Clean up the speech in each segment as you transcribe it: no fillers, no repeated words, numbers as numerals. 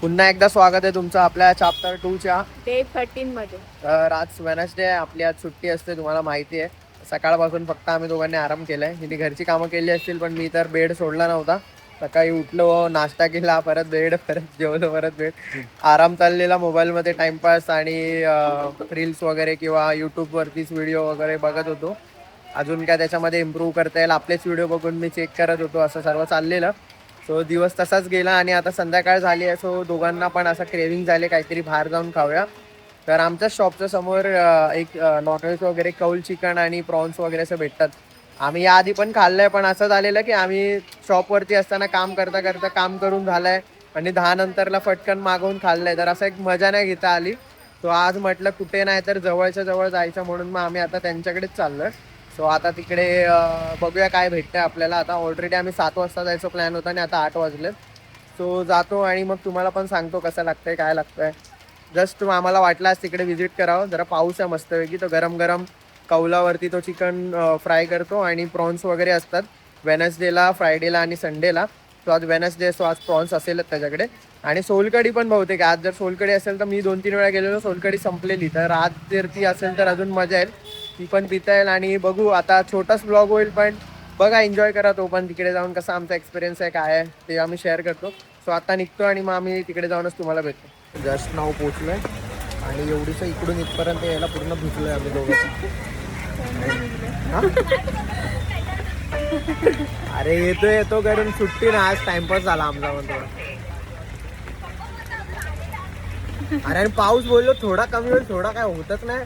पुन्हा एकदा स्वागत आहे तुमचं आपल्या चॅप्टर 2च्या डे 13 मध्ये. तर आज वेनसडे आहे, आपली आज सुट्टी असते तुम्हाला माहिती आहे. सकाळपासून फक्त आम्ही दोघांनी आराम केलाय. हिने घरची कामं केली असतील पण मी तर बेड सोडला नव्हता. सकाळी उठलो, नाश्ता केला, परत बेड, परत जेवलो, परत बेड. आराम चाललेला, मोबाईलमध्ये टाइमपास आणि रील्स वगैरे किंवा यूट्यूबवरतीच व्हिडिओ वगैरे बघत होतो. अजून काय त्याच्यामध्ये इम्प्रूव्ह करता येईल आपलेच व्हिडिओ बघून मी चेक करत होतो. असं सर्व चाललेलं. सो दिवस तसाच गेला आणि आता संध्याकाळ झाली आहे. सो दोघांना पण असं क्रेविंग झाले काहीतरी बाहेर जाऊन खाऊया. तर आमच्या शॉपच्या समोर एक नॉनव्हेज वगैरे कौल चिकन आणि प्रॉन्स वगैरे असं भेटतात. आम्ही याआधी पण खाल्लंय पण असं झालेलं की आम्ही शॉपवरती असताना काम करता करता काम करून झालंय आणि 10 नंतरला फटकन मागवून खाल्लंय. तर असं एक मजा नाही घेता आली. तो आज म्हटलं कुठे नाही तर जवळच्या जवळ जायचं म्हणून मग आम्ही आता त्यांच्याकडेच चाललोय. सो आता तिकडे बघूया काय भेटतंय आपल्याला. आता ऑलरेडी आम्ही 7 वाजता जायचं प्लॅन होता आणि आता 8 वाजले. सो जातो आणि मग तुम्हाला पण सांगतो कसं लागतंय काय लागतंय. जस्ट आम्हाला वाटलं तिकडे व्हिजिट करावं. जरा पाऊस आहे मस्तपैकी. तो गरम गरम कौलावरती तो चिकन फ्राय करतो आणि प्रॉन्स वगैरे असतात वेनसडेला, फ्रायडेला आणि संडेला. सो आज वेनसडे, सो आज प्रॉन्स असेलच त्याच्याकडे. आणि सोलकढी पण बहुतेक आज जर सोलकढी असेल तर मी 2-3 वेळा गेलेलो, सोलकढी संपलेली. तर आज जर ती असेल तर अजून मजा येईल, ती पण पिता येईल. आणि बघू आता छोटाच ब्लॉग होईल पण बघा, एन्जॉय करा तो पण. तिकडे जाऊन कसा आमचा एक्सपिरियन्स आहे काय आहे ते आम्ही शेअर करतो. सो आता निघतो आणि मग आम्ही तिकडे जाऊनच तुम्हाला भेटतो. जस्ट नाव पोचलोय आणि एवढीचं इकडून इथपर्यंत यायला पूर्ण भिजलोय आम्ही दोघं. अरे येतो करून सुट्टी ना, आज टाइमपास झाला आमचा पण थोडा. अरे आणि पाऊस बोललो थोडा कमी होईल, थोडा काय होतच नाही.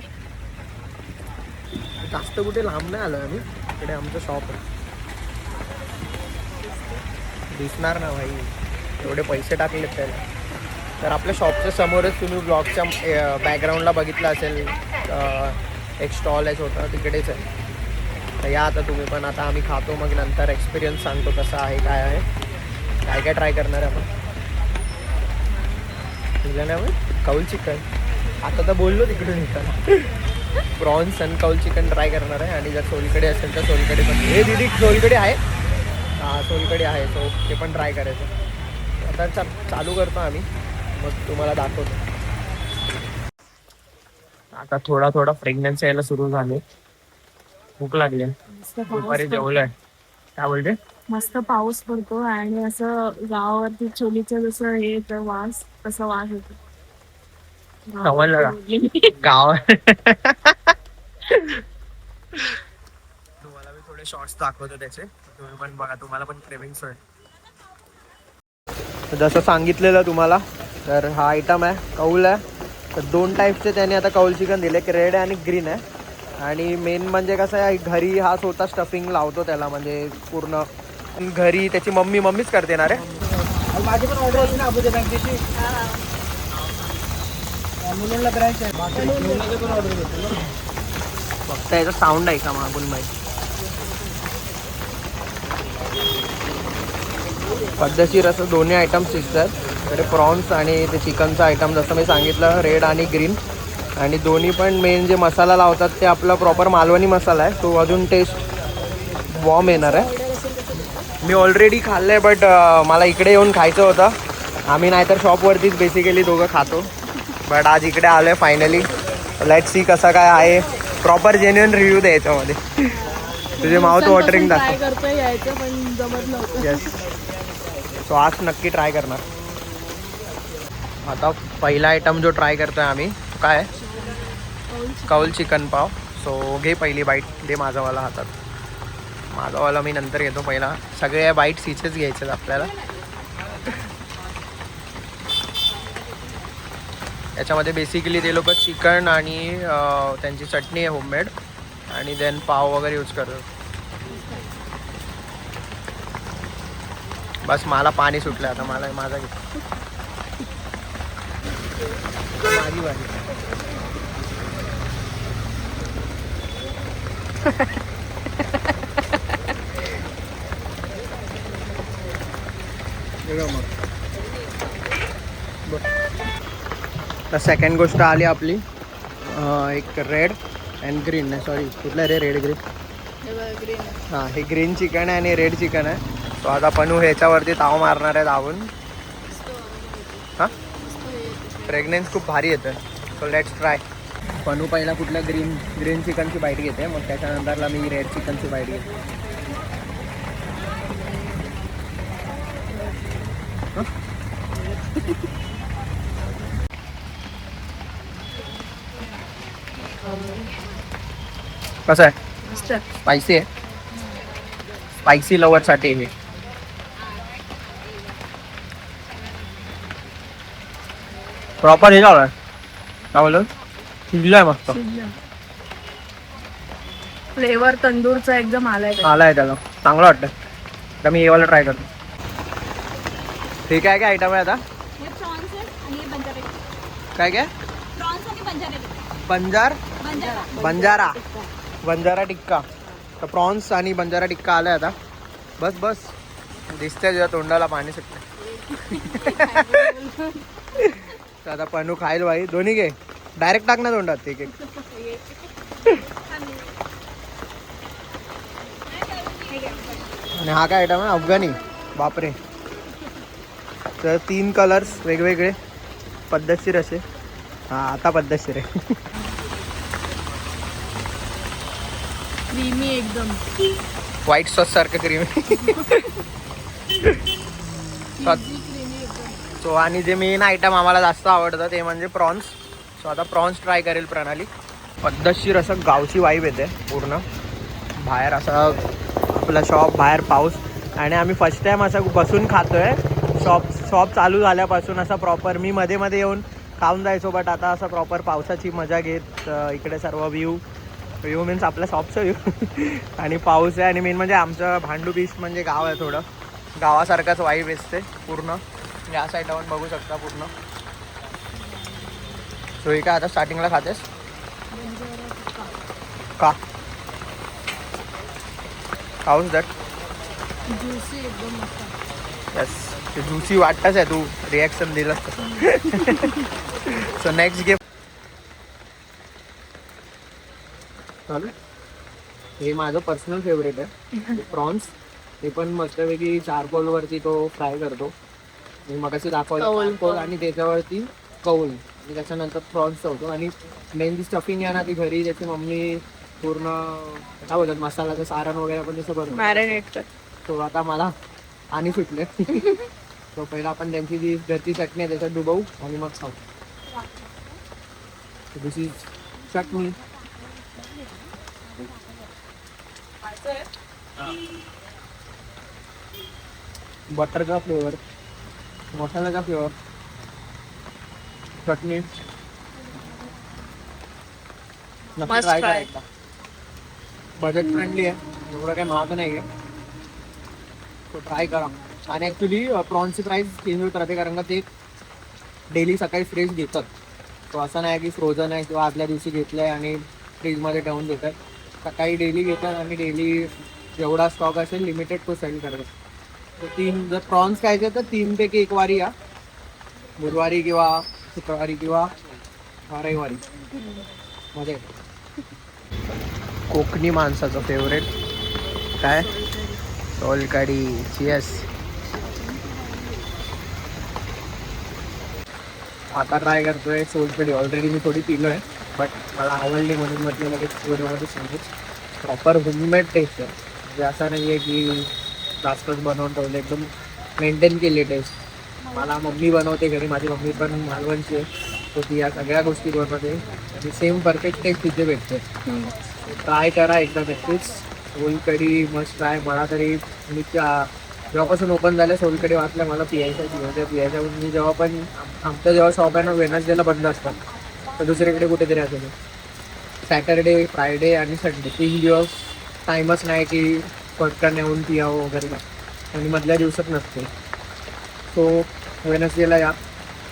जास्त कुठे लांब नाही आलोय आम्ही. इकडे आमचं शॉप आहे. दिसणार ना भाई, एवढे पैसे टाकलेत त्याला. तर आपल्या शॉपच्या समोरच तुम्ही ब्लॉगच्या बॅकग्राऊंडला बघितलं असेल एक स्टॉल आहे छोटा, तिकडेच आहे. तर या आता तुम्ही पण. आता आम्ही खातो मग नंतर एक्सपिरियन्स सांगतो कसा आहे काय आहे. काय काय ट्राय करणार आहे आपण. तुझं नाही मग कौल चिकन. आता तर बोललो तिकडून येताना प्रॉन्स आणि कौल चिकन ट्राय करणार आहे. आणि जर सोलकढी असेल तर सोलकढी पण. हे दीदी सोलकढी आहे. हां सोलकढी आहे, सो ते पण ट्राय करायचं. आता चालू करतो आम्ही, मग तुम्हाला दाखवतो. आता थोडा थोडा फ्रेग्रन्स यायला सुरू झाले. भूक लागली. दुपारी जेवलोय. काय बोलते? मस्त पाऊस पडतो आणि असं गावावरती चोलीचं जसं हे येतं वास, तसा वास येतो. समजलं का? गाव तुम्हाला मी थोडे शॉर्ट्स दाखवतो त्याचे, तुम्ही पण बघा, तुम्हाला पण क्रेविंग्स होईल. जसं सांगितलेलं तुम्हाला, तर हा आयटम आहे कौल आहे. तर 2 टाईपचे त्याने आता कौल चिकन दिले, एक रेड आणि ग्रीन आहे. आणि मेन म्हणजे कसं आहे, घरी हा स्वतः स्टफिंग लावतो त्याला, म्हणजे पूर्ण घरी त्याची मम्मीच करते ना रे. माझी पण ऑर्डर होती ना अबुजा बँकेची. मुलांना करायचं आहे पण ऑर्डर होती ना. फक्त याचा साऊंड आहे का मागून माहीत. पद्धतशीर असं दोन्ही आयटम शिजतात. तर प्रॉन्स आणि ते चिकनचा आयटम जसं मी सांगितलं रेड आणि ग्रीन. आणि दोन्ही पण मेन जे मसाला लावतात ते आपला प्रॉपर मालवणी मसाला आहे. तो अजून टेस्ट वॉर्म येणार आहे. मी ऑलरेडी खाल्लं आहे बट मला इकडे येऊन खायचं होतं. आम्ही नाहीतर शॉपवरतीच बेसिकली दोघं खातो. बट आज इकडे आलो आहे फायनली. लेट सी कसं काय आहे. प्रॉपर जेन्युइन रिव्ह्यू दे याच्यामध्ये. तुझे माउथ वॉटरिंग दाखव. करतोय यायचं पण जमत नव्हतं. येस, सो आज नक्की ट्राय करणार. आता पहिला आयटम जो ट्राय करतोय आम्ही काय आहे, कौल चिकन पाव. सो घे पहिली बाईट, दे माझावाला हातात. माझावाला मी नंतर घेतो, पहिला सगळे बाईट्स इथेच घ्यायचे आपल्याला. याच्यामध्ये बेसिकली ते लोक चिकन आणि त्यांची चटणी आहे होममेड आणि देन पाव वगैरे यूज करतात. बस मला पाणी सुटलं आता. मला माझा घेतो, माझी बारी. तर सेकंड गोष्ट आली आपली, एक रेड अँड ग्रीन. नाही सॉरी, कुठलं रे रेड ग्रीन. हां, हे ग्रीन चिकन आहे आणि रेड चिकन आहे. तो आता पनू ह्याच्यावरती ताव मारणार आहे धावून. हां फ्रेग्नेन्स खूप भारी येतं. So let's try. पनू पहिला कुठल्या ग्रीन चिकनची बाईट घेते, मग त्याच्यानंतरला मी रेड चिकनची बाईट घेते. कसं आहे? मस्त. स्पायसी आहे. स्पायसी लवरसाठी हे. प्रॉपर हे झालं काय बोलतो, शिजलाय मस्त. फ्लेवर तंदूरचा एकदम आलाय त्यात. आलाय त्याला, चांगलं वाटतं. आता मी हे वाला ट्राय करतो. ठीक आहे. काय आयटम आहे आता? हे प्रॉन्स आहे आणि हे बंजारा टिक्का. काय काय? प्रॉन्स आणि बंजारा टिक्का. बंजारा टिक्का. तर प्रॉन्स आणि बंजारा टिक्का आलाय आता. बस बस दिसतंय तुझ्या तोंडाला पाणी सुटतं. तर आता पनू खाईल बाई. दोन्ही घे, डायरेक्ट टाक ना तोंडात एक एक. आणि हा काय आयटम आहे? अफगाणी. बापरे. तर 3 कलर्स वेगवेगळे पद्धतशीर असे. हा आता पद्धतशीर आहे. क्रीमी एकदम. व्हाईट सॉस सारखं क्रीमी. सो आणि जे मेन आयटम आम्हाला जास्त आवडतं ते म्हणजे प्रॉन्स. सो आता प्रॉन्स ट्राय करेल प्रणाली. पद्धतशीर असं गावची वाईब येते पूर्ण. बाहेर असं आपला शॉप, बाहेर पाऊस, आणि आम्ही फर्स्ट टाइम असं बसून खातोय. शॉप चालू झाल्यापासून असं प्रॉपर मी मध्ये मध्ये येऊन खाऊन जायचो, बट आता असं प्रॉपर पावसाची मजा घेत इकडे सर्व व्ह्यू मीन्स आपल्या शॉपचं व्ह्यू आणि पाऊस आहे. आणि मेन म्हणजे आमचं भांडू बीच म्हणजे गाव आहे, थोडं गावासारखाच वाईब असते पूर्ण. या साईडला बघू शकता पूर्ण. सो हे काय आता स्टार्टिंगला खातेस का? खाऊस दट. ज्युसी एकदम मस्त. यस, ते ज्युसी वाटतच आहे. तू रिॲक्शन दिलं. सो नेक्स्ट गेम चालू. हे माझं पर्सनल फेवरेट आहे प्रॉन्स. ते पण मस्तपैकी चारकोलवरती तो फ्राय करतो. मी मगाशी दाखवलं चारकोल आणि त्याच्यावरती कौल, आणि त्याच्यानंतर प्रॉन्स ठेवतो. आणि मेन जी स्टफिंग आहे ना ती घरी त्याची मम्मी पूर्ण काय बोलतात मसाल्याचं सारण वगैरे आपण जसं बनवतो मॅरिनेट कर. तो आता मला आणि सुटले. तो पहिला आपण त्यांची जी घरची चटणी आहे त्याच्यात डुबवू आणि मग खाऊ. दिस इज चटणी. बटर का फ्लेवर, मसाला का फ्लेवर, चटणी. नक्की ट्राय करायचा. बजेट फ्रेंडली आहे, एवढं काही महाग नाही आहे. तो ट्राय करा. आणि ॲक्च्युली प्रॉन्सची प्राईस चेंज होत राहते, कारण का ते डेली सकाळी फ्रेश घेतात. तो असं नाही की फ्रोझन आहे किंवा आदल्या दिवशी घेतलं आहे आणि फ्रीजमध्ये ठेवून देतात. सकाळी डेली घेतात आणि डेली जेवढा स्टॉक असेल लिमिटेड तो सेल करतात. तो 3 जर प्रॉन्स खायचे तर 3 पैकी 1 वारी या, बुधवारी किंवा शुक्रवारी किंवा रविवारी. मजा येते. कोकणी माणसाचं फेवरेट काय? सोलकढी. चियर्स. आता ट्राय करतोय सोलकढी. ऑलरेडी मी थोडी पिलो आहे, बट मला आवडली म्हणून म्हटलं लगेच पूर्णमध्ये सांगू. प्रॉपर होममेड टेस्ट आहे, म्हणजे असं नाही आहे की जास्तच बनवून ठेवलं. एकदम मेंटेन केली टेस्ट. मला मम्मी बनवते घरी, माझी मम्मी पण मालवणची आहे, तर ती या सगळ्या गोष्टी बनवते आणि सेम परफेक्ट टेस्ट तिथे भेटते. ट्राय करा एकदा नक्कीच. सोलकढी मस्त ट्राय. मला तरी मी जेव्हापासून ओपन झालं सोलकढी वाचल्या मला पियायच्या मी जेव्हा पण आमचं जेव्हा शॉप आहे ना वेनसडेला बंद असतात, तर दुसरीकडे कुठेतरी असेल. सॅटर्डे, फ्रायडे आणि संडे 3 दिवस टाईमच नाही की पटकन येऊन पियावं वगैरे, आणि मधल्या दिवसात नसते. सो वेनसडेला या,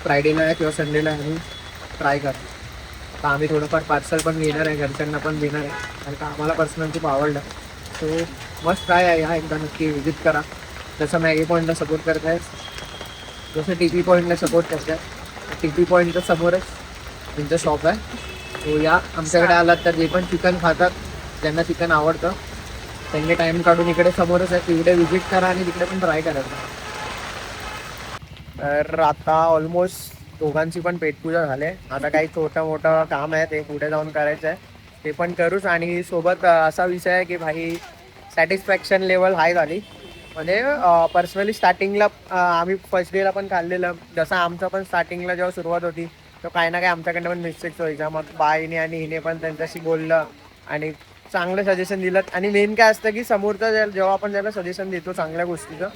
फ्रायडेला या किंवा संडेला आणि ट्राय करा. आता आम्ही थोडंफार पार्सल पण घेणार आहे, घरच्यांना पण देणार आहे, कारण का आम्हाला पर्सनल खूप आवडलं. सो मस्त ट्राय आहे. हा एकदा नक्की विजिट करा. जसं मॅगी पॉईंटला सपोर्ट करताय, जसं TP पॉईंटला सपोर्ट करताय. TP पॉईंटच्या समोरच तुमचं शॉप आहे. सो या, आमच्याकडे आलात तर जे पण चिकन खातात, ज्यांना चिकन आवडतं त्यांनी टाईम काढून इकडे समोरच आहे, तिकडे विजिट करा आणि तिकडे पण ट्राय करायचं. तर आता ऑलमोस्ट दोघांची पण पेटपूजा झाली. आता काही छोटं मोठं काम आहे ते पुढे जाऊन करायचं आहे, ते पण करूच. आणि सोबत असा विषय आहे की भाई सॅटिस्फॅक्शन लेवल हाय झाली. म्हणजे पर्सनली स्टार्टिंगला आम्ही फर्स्ट डेला पण खाल्लेलं, जसं आमचं पण स्टार्टिंगला जेव्हा सुरुवात होती तर काही ना काही आमच्याकडनं पण मिस्टेक्स व्हायच्या. मग बाईने आणि हिने पण त्यांच्याशी बोललं आणि चांगलं सजेशन दिलं. आणि मेन काय असतं की समोरचा जेव्हा आपण त्याला सजेशन देतो चांगल्या गोष्टीचं,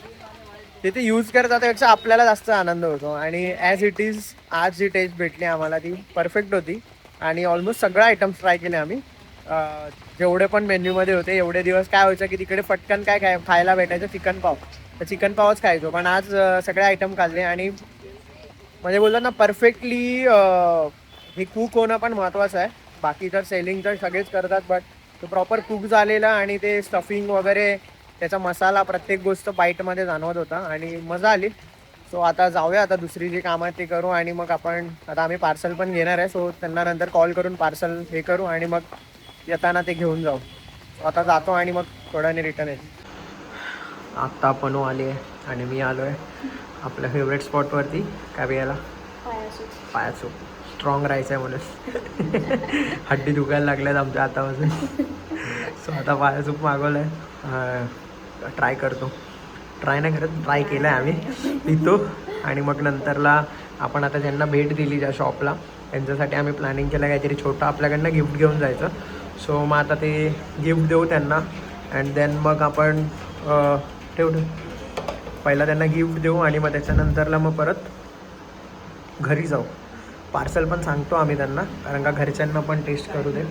ते यूज करतात त्यापेक्षा आपल्याला जास्त आनंद होतो. आणि ॲज इट इज आज जी टेस्ट भेटली आम्हाला ती परफेक्ट होती. आणि ऑलमोस्ट सगळं आयटम्स ट्राय केले आम्ही. जेवढे पण मेन्यूमध्ये होते. एवढे दिवस काय व्हायचं की तिकडे पटकन काय खायला भेटायचं, चिकन पाव, तर चिकन पावच खायचो. पण आज सगळे आयटम खाल्ले आणि म्हणजे बोललो ना परफेक्टली. हे कुक होणं पण महत्त्वाचं आहे. बाकी तर सेलिंग तर सगळेच करतात, बट तो प्रॉपर कुक झालेला आणि ते स्टफिंग वगैरे त्याचा मसाला प्रत्येक गोष्ट बाईटमध्ये जाणवत होता आणि मजा आली. सो आता जाऊया, आता दुसरी जी कामं आहेत ती करू. आणि मग आपण आता आम्ही पार्सल पण घेणार आहे, सो त्यांना नंतर कॉल करून पार्सल हे करू आणि मग येताना ते घेऊन जाऊ. आता जातो आणि मग थोड्याने रिटर्न येतो. आत्ता पनू आली आहे आणि मी आलो आहे आपल्या फेवरेट स्पॉटवरती. काय बियाला पायासूप स्ट्रॉंग राहायचं आहे म्हणून. हड्डी दुखायला लागल्यात आमच्या हातापासून. सो आता पायासूप मागवलं आहे, ट्राय करतो. ट्राय नाही करत, ट्राय केलं आहे आम्ही, पितो. आणि मग नंतरला आपण आता ज्यांना भेट दिली ज्या शॉपला, त्यांच्यासाठी आम्ही प्लॅनिंग केलं काहीतरी छोटं आपल्याकडनं गिफ्ट घेऊन जायचं. सो मग आता ते गिफ्ट देऊ त्यांना अँड देन मग आपण ठेवू. पहिला त्यांना गिफ्ट देऊ आणि मग त्याच्यानंतरला मग परत घरी जाऊ. पार्सल पण सांगतो आम्ही त्यांना, कारण का घरच्यांना पण टेस्ट करू दे.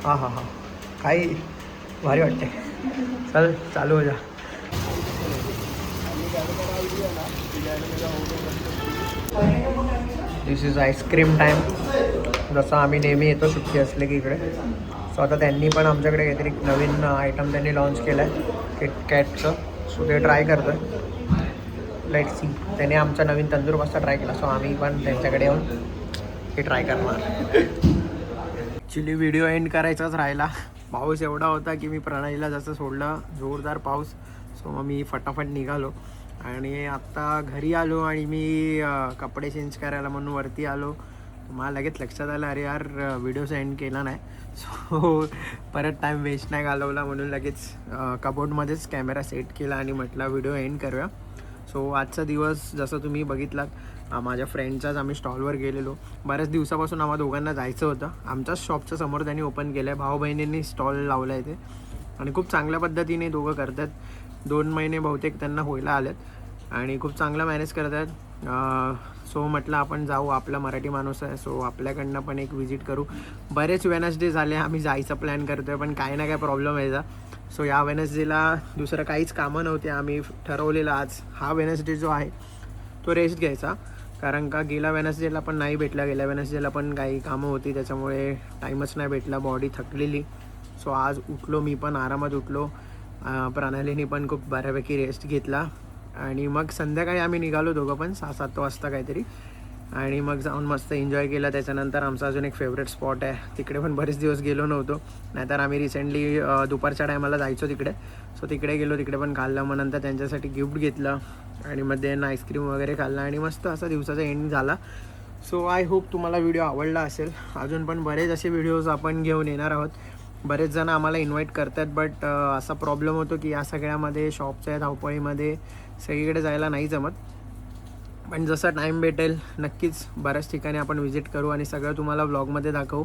हां हां हां, काही भारी वाटते. चल चालू हो जा. दिस इज आईस्क्रीम टाईम. जसं आम्ही नेहमी येतो सुट्टी असले की इकडे. सो आता त्यांनी पण आमच्याकडे काहीतरी नवीन आयटम त्यांनी लॉन्च केलं आहे किटकॅटचं. सो ते ट्राय करतो आहे. Let's see. त्याने आमचा नवीन तंदूर पास्ता ट्राय केला, सो आम्ही पण त्यांच्याकडे येऊन हे ट्राय करणार. ॲक्च्युली व्हिडिओ एंड करायचाच राहिला. पाऊस एवढा होता की मी प्रणालीला जसं सोडलं, जोरदार पाऊस. सो मग मी फटाफट निघालो आणि आत्ता घरी आलो आणि मी कपडे चेंज करायला म्हणून वरती आलो. मला लगेच लक्षात आलं, अरे यार व्हिडिओचा एंड केला नाही. सो परत टाईम वेस्ट नाही घालवला म्हणून लगेच कबोर्डमध्येच कॅमेरा सेट केला आणि म्हटलं व्हिडिओ एंड करूया. सो आजचा दिवस जसं तुम्ही बघितलात, माझ्या फ्रेंडचाच आम्ही स्टॉलवर गेलेलो. बऱ्याच दिवसापासून आम्हा दोघांना जायचं होतं. आमच्याच शॉपच्या समोर त्यांनी ओपन केलं आहे. भाऊ बहिणींनी स्टॉल लावला आहे ते आणि खूप चांगल्या पद्धतीने दोघं करतात. 2 महिने बहुतेक त्यांना व्हायला आलेत आणि खूप चांगलं मॅनेज करतात. सो म्हटलं आपण जाऊ, आपला मराठी माणूस आहे, सो आपल्याकडनं पण एक विजिट करू. बरेच वेनसडे झाले आम्ही जायचा प्लॅन करतो आहे, पण काही ना काय प्रॉब्लेम यायचा. सो या वेनसडेला दुसरं काहीच कामं नव्हते. आम्ही ठरवलेलं आज हा वेनसडे जो आहे तो रेस्ट घ्यायचा, कारण का गेल्या वेनसडेला पण नाही भेटला. गेल्या वेनसडेला पण काही कामं होती, त्याच्यामुळे टाईमच नाही भेटला, बॉडी थकलेली. सो आज उठलो, मी पण आरामात उठलो. प्रणालीने पण खूप बऱ्यापैकी रेस्ट घेतला आणि मग संध्याकाळी आम्ही निघालो दोघं पण 6-7 वाजता काहीतरी. आणि मग जाऊन मस्त एन्जॉय केला. त्याच्यानंतर आमचा अजून एक फेवरेट स्पॉट आहे, तिकडे पण बरेच दिवस गेलो नव्हतो. नाहीतर आम्ही रिसेंटली दुपारच्या टायमाला जायचो तिकडे. सो तिकडे गेलो, तिकडे पण खाल्लं. मग नंतर त्यांच्यासाठी गिफ्ट घेतलं आणि मध्ये आईस्क्रीम वगैरे खाल्लं आणि मस्त असा दिवसाचा एंड झाला. सो आय होप तुम्हाला व्हिडिओ आवडला असेल. अजून पण बरेच असे व्हिडिओज आपण घेऊन येणार आहोत. बरेच जण आम्हाला इन्व्हाइट करतात, बट असा प्रॉब्लेम होतो की या सगळ्यामध्ये शॉपच्या धावपळीमध्ये सगळीकडे जायला नाही जमत. पण जसं टाईम भेटेल नक्कीच बऱ्याच ठिकाणी आपण व्हिजिट करू आणि सगळं तुम्हाला व्लॉगमध्ये दाखवू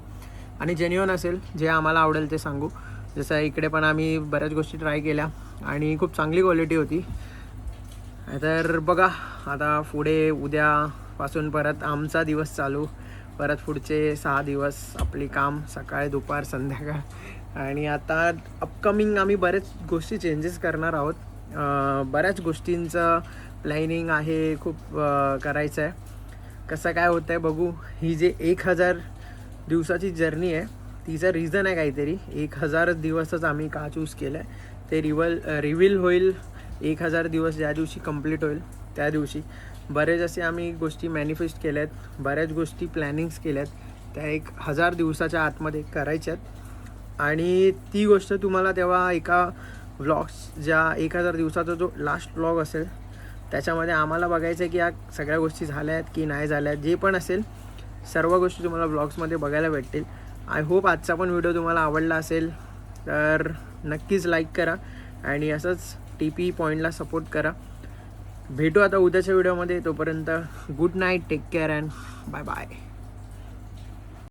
आणि जेन्युइन असेल, जे आम्हाला आवडेल ते सांगू. जसं इकडे पण आम्ही बऱ्याच गोष्टी ट्राय केल्या आणि खूप चांगली क्वालिटी होती. तर बघा, आता पुढे उद्यापासून परत आमचा दिवस चालू. परत पुढचे 6 दिवस आपली काम, सकाळ दुपार संध्याकाळ. आणि आता अपकमिंग आम्ही बऱ्याच गोष्टी चेंजेस करणार आहोत. बऱ्याच गोष्टींचं प्लॅनिंग आहे, खूप करायचं आहे. कसं काय होतं आहे बघू. ही जे 1000 दिवसाची जर्नी आहे तिचं रिझन आहे काहीतरी. 1000 दिवसच आम्ही का चूज केलं आहे ते रिव्हील होईल 1000 दिवस ज्या दिवशी कंप्लीट होईल त्या दिवशी. बरेच असे आम्ही गोष्टी मॅनिफेस्ट केल्या आहेत, बऱ्याच गोष्टी प्लॅनिंग्स केल्या आहेत, त्या 1000 दिवसाच्या आतमध्ये करायच्यात. आणि ती गोष्ट तुम्हाला तेव्हा एका व्लॉग्स, ज्या 1000 दिवसाचा जो लास्ट व्लॉग असेल त्याच्यामध्ये आम्हाला बघायचं आहे की या सगळ्या गोष्टी झाल्या आहेत की नाही झाल्या आहेत. जे पण असेल सर्व गोष्टी तुम्हाला ब्लॉग्समध्ये बघायला भेटतील. आय होप आजचा पण व्हिडिओ तुम्हाला आवडला असेल, तर नक्कीच लाईक करा आणि असंच TP पॉईंटला सपोर्ट करा. भेटू आता उद्याच्या व्हिडिओमध्ये. तोपर्यंत good night, take care and bye bye.